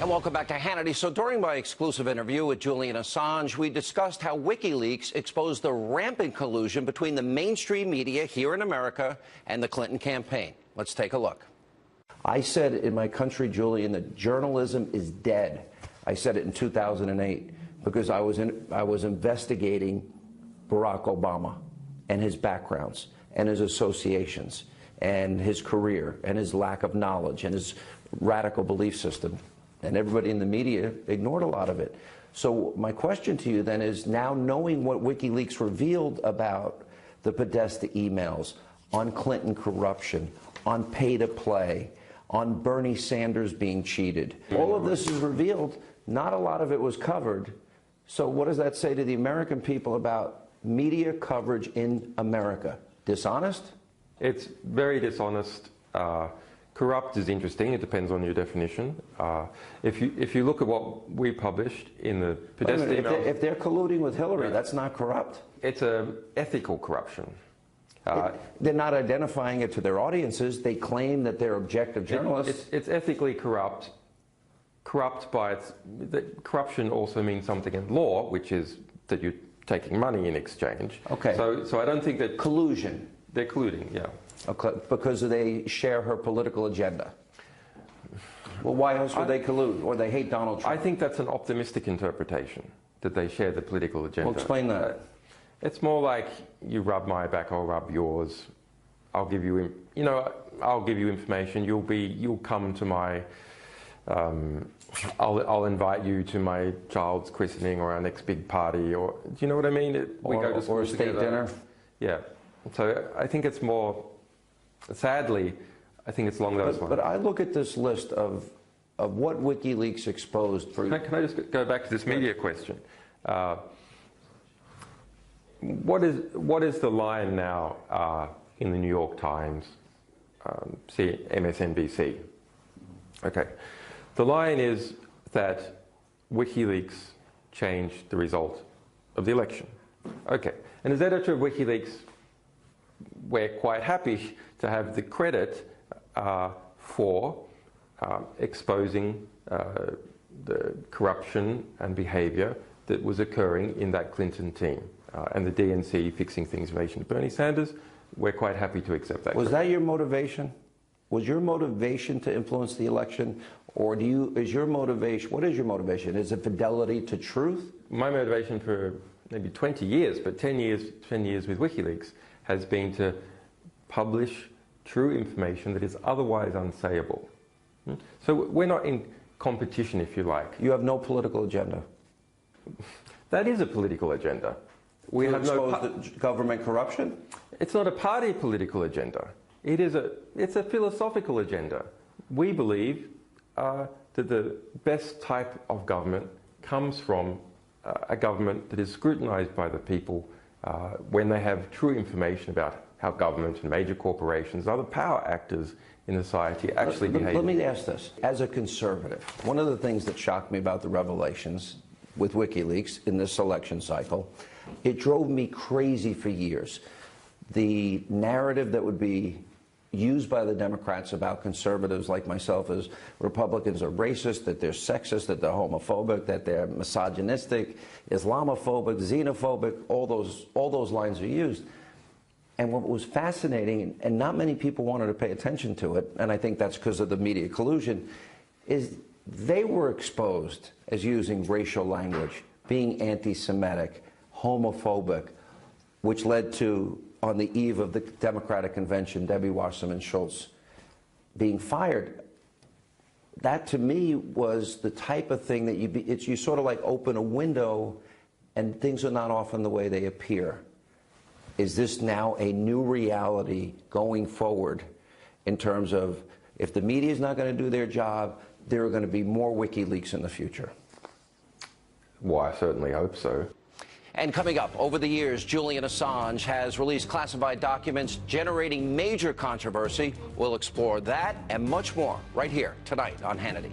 And welcome back to Hannity. So during my exclusive interview with Julian Assange, we discussed how WikiLeaks exposed the rampant collusion between the mainstream media here in America and the Clinton campaign. Let's take a look. I said in my country, Julian, that journalism is dead. I said it in 2008 because I was investigating Barack Obama and his backgrounds and his associations and his career and his lack of knowledge and his radical belief system. And everybody in the media ignored a lot of it. So my question to you then is, now knowing what WikiLeaks revealed about the Podesta emails, on Clinton corruption, on pay-to-play, on Bernie Sanders being cheated, all of this is revealed. Not a lot of it was covered. So what does that say to the American people about media coverage in America? Dishonest? It's very dishonest. Corrupt is interesting. It depends on your definition. If you look at what we published in the Podesta emails, if they're colluding with Hillary, that's not corrupt. It's ethical corruption. They're not identifying it to their audiences. They claim that they're objective journalists. It's ethically corrupt. Corruption also means something in law, which is that you're taking money in exchange. Okay. So I don't think that collusion. They're colluding, yeah. Okay, because they share her political agenda. Well, why else would they collude? Or they hate Donald Trump? I think that's an optimistic interpretation, that they share the political agenda. Well, explain that. It's more like, you rub my back, I'll rub yours. I'll give you, I'll give you information. You'll come to my, I'll invite you to my child's christening or our next big party, or do you know what I mean? We go to school or a state dinner. Yeah. So I think it's more, sadly, I think it's along those lines. But I look at this list of what WikiLeaks exposed for... Can I just go back to this media question? What is the line now in the New York Times, MSNBC? Okay. The line is that WikiLeaks changed the result of the election. Okay. And as editor of WikiLeaks, we're quite happy to have the credit for exposing the corruption and behavior that was occurring in that Clinton team, and the DNC fixing things in relation to Bernie Sanders. We're quite happy to accept that. Was that your motivation? Was your motivation to influence the election, or is your motivation, what is your motivation? Is it fidelity to truth? My motivation for maybe 20 years, but 10 years with WikiLeaks, has been to publish true information that is otherwise unsayable. So we're not in competition, if you like. You have no political agenda. That is a political agenda. We have expose the government corruption? It's not a party political agenda. It's a philosophical agenda. We believe that the best type of government comes from a government that is scrutinized by the people when they have true information about how government and major corporations, other power actors in society actually behave. Let me ask this. As a conservative, one of the things that shocked me about the revelations with WikiLeaks in this election cycle, it drove me crazy for years. The narrative that would be used by the Democrats about conservatives like myself as Republicans are racist, that they're sexist, that they're homophobic, that they're misogynistic, Islamophobic, xenophobic, all those lines are used. And what was fascinating, and not many people wanted to pay attention to it, and I think that's because of the media collusion, is they were exposed as using racial language, being anti-Semitic, homophobic, which led to, on the eve of the Democratic convention, Debbie Wasserman Schultz being fired. That, to me, was the type of thing that you sort of like open a window and things are not often the way they appear. Is this now a new reality going forward in terms of, if the media is not going to do their job, there are going to be more WikiLeaks in the future? Well, I certainly hope so. And coming up, over the years, Julian Assange has released classified documents generating major controversy. We'll explore that and much more right here tonight on Hannity.